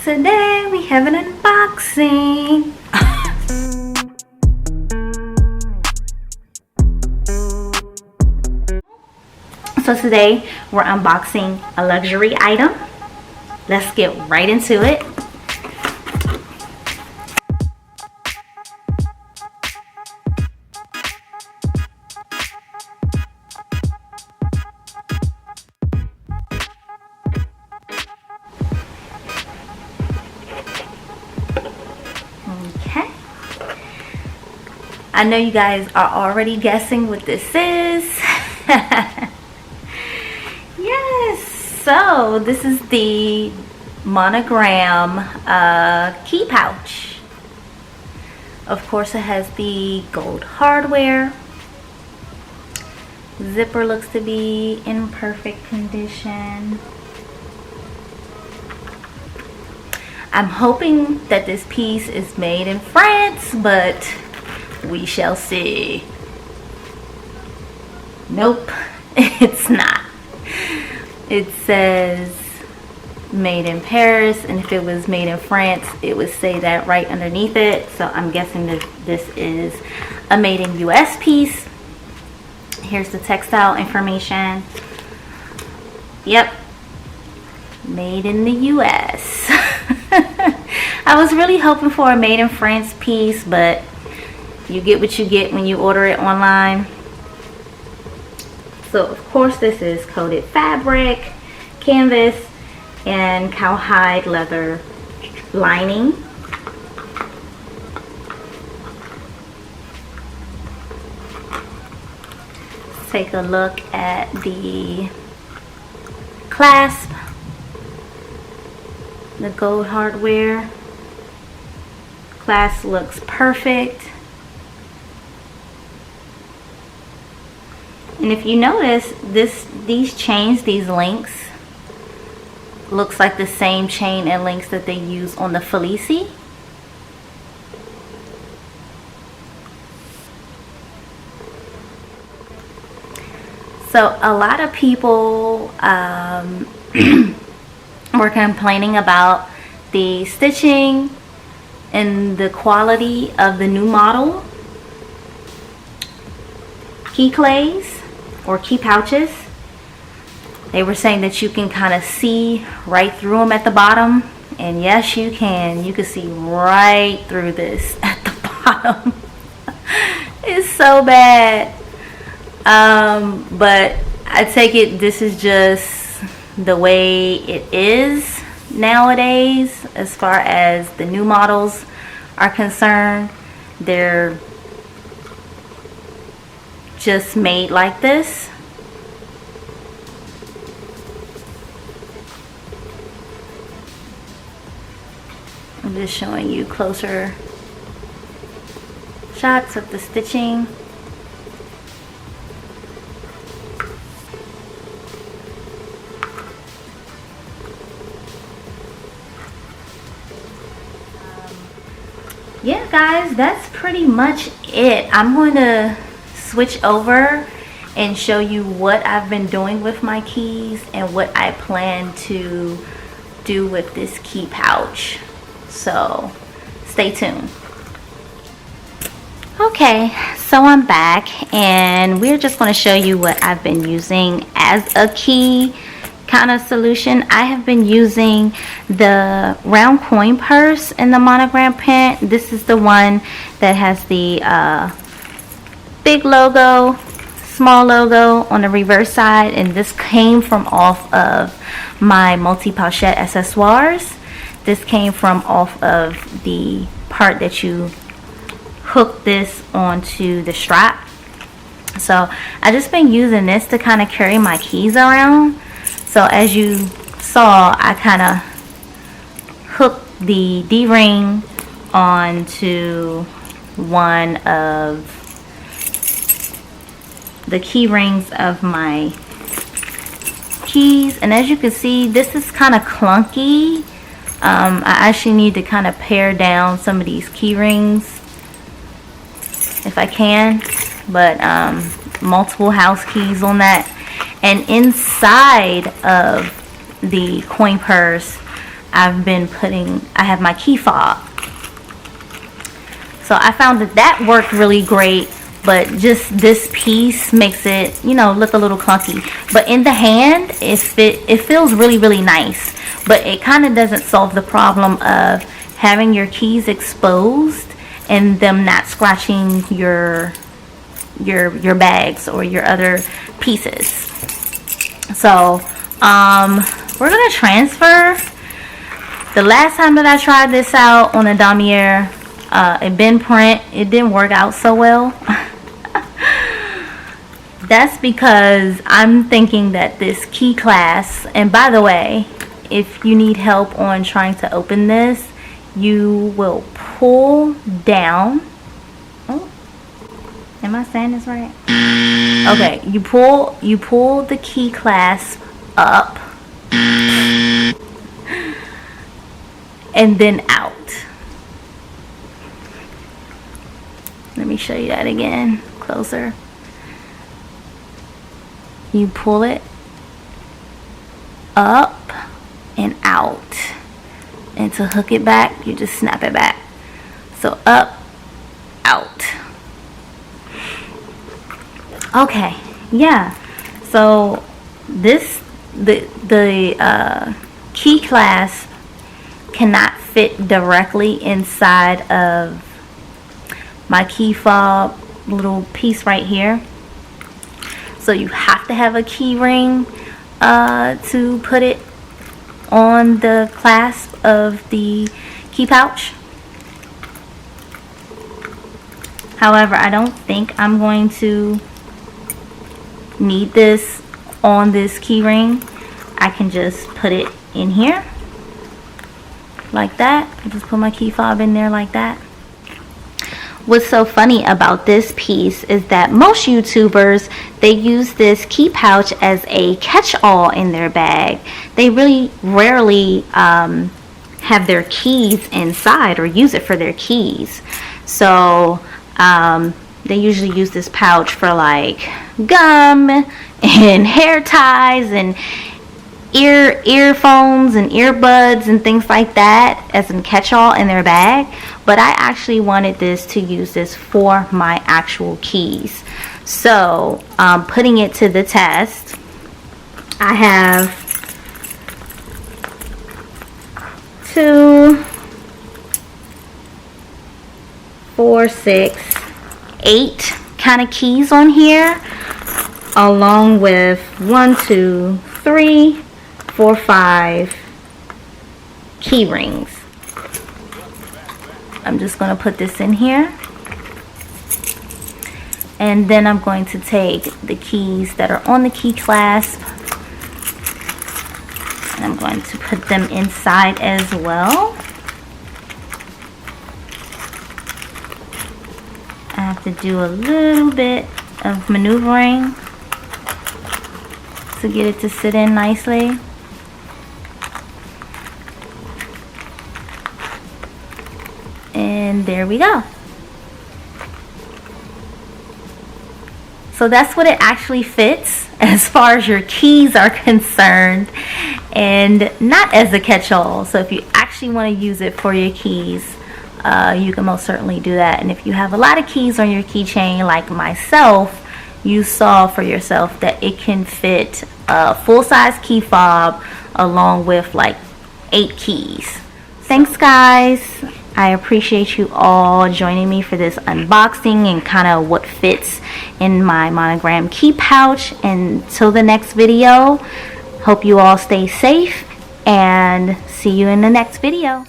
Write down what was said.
Today we have an unboxing. So today we're unboxing a luxury item. Let's get right into it. Okay. I know you guys are already guessing what this is. Yes, so this is the monogram key pouch. Of course, it has the gold hardware. Zipper looks to be in perfect condition. I'm hoping that this piece is made in France, but we shall see. Nope, it's not. It says made in Paris, and if it was made in France, it would say that right underneath it. So I'm guessing that this is a made in US piece. Here's the textile information. Yep, made in the US. I was really hoping for a made in France piece, but you get what you get when you order it online. So of course this is coated fabric, canvas, and cowhide leather lining. Let's take a look at the clasp, the gold hardware. Clasp looks perfect. And if you notice, these chains, these links, looks like the same chain and links that they use on the Felici. So a lot of people were complaining about the stitching and the quality of the new model key clays or key pouches. They were saying that you can kind of see right through them at the bottom, and yes, you can. You can see right through this at the bottom. It's so bad. But I take it this is just the way it is nowadays as far as the new models are concerned. They're just made like this. I'm just showing you closer shots of the stitching. Yeah guys, that's pretty much it. I'm going to switch over and show you what I've been doing with my keys and what I plan to do with this key pouch. So stay tuned. Okay, so I'm back and we're just going to show you what I've been using as a key kind of solution. I have been using the round coin purse in the monogram print. This is the one that has the big logo, small logo on the reverse side, and this came from off of my multi-pochette accessoires. This came from off of the part that you hook this onto the strap. So I just been using this to kind of carry my keys around. So as you saw, I kind of hooked the D-ring onto one of the key rings of my keys, and as you can see, this is kind of clunky. I actually need to kind of pare down some of these key rings if I can, but multiple house keys on that. And inside of the coin purse, I have my key fob. So I found that worked really great, but just this piece makes it, you know, look a little clunky. But in the hand, it feels really, really nice. But it kind of doesn't solve the problem of having your keys exposed and them not scratching your bags or your other pieces. So we're gonna transfer. The last time that I tried this out on a damier, it been print, it didn't work out so well. That's because I'm thinking that this key clasp, and by the way, if you need help on trying to open this, you will pull down. Oh, am I saying this right? Okay, you pull the key clasp up and then out. Let me show you that again, closer. You pull it up and out. And to hook it back, you just snap it back. So up, out. Okay, yeah. So this, the key clasp cannot fit directly inside of my key fob little piece right here. So you have to have a key ring to put it on the clasp of the key pouch. However, I don't think I'm going to need this on this key ring. I can just put it in here like that. I just put my key fob in there like that. What's so funny about this piece is that most YouTubers, they use this key pouch as a catch-all in their bag. They really rarely have their keys inside or use it for their keys. So they usually use this pouch for like gum and hair ties and earphones and earbuds and things like that as a catch-all in their bag. But I actually wanted this to use this for my actual keys. So putting it to the test, I have 2, 4, 6, 8 kind of keys on here, along with 1, 2, 3, 4, 5 key rings. I'm just going to put this in here, and then I'm going to take the keys that are on the key clasp and I'm going to put them inside as well. I have to do a little bit of maneuvering to get it to sit in nicely. And there we go. So that's what it actually fits as far as your keys are concerned, and not as a catch-all. So if you actually want to use it for your keys, you can most certainly do that. And if you have a lot of keys on your keychain like myself, you saw for yourself that it can fit a full-size key fob along with like 8 keys. Thanks guys. I appreciate you all joining me for this unboxing and kind of what fits in my monogram key pouch. Until the next video, hope you all stay safe and see you in the next video.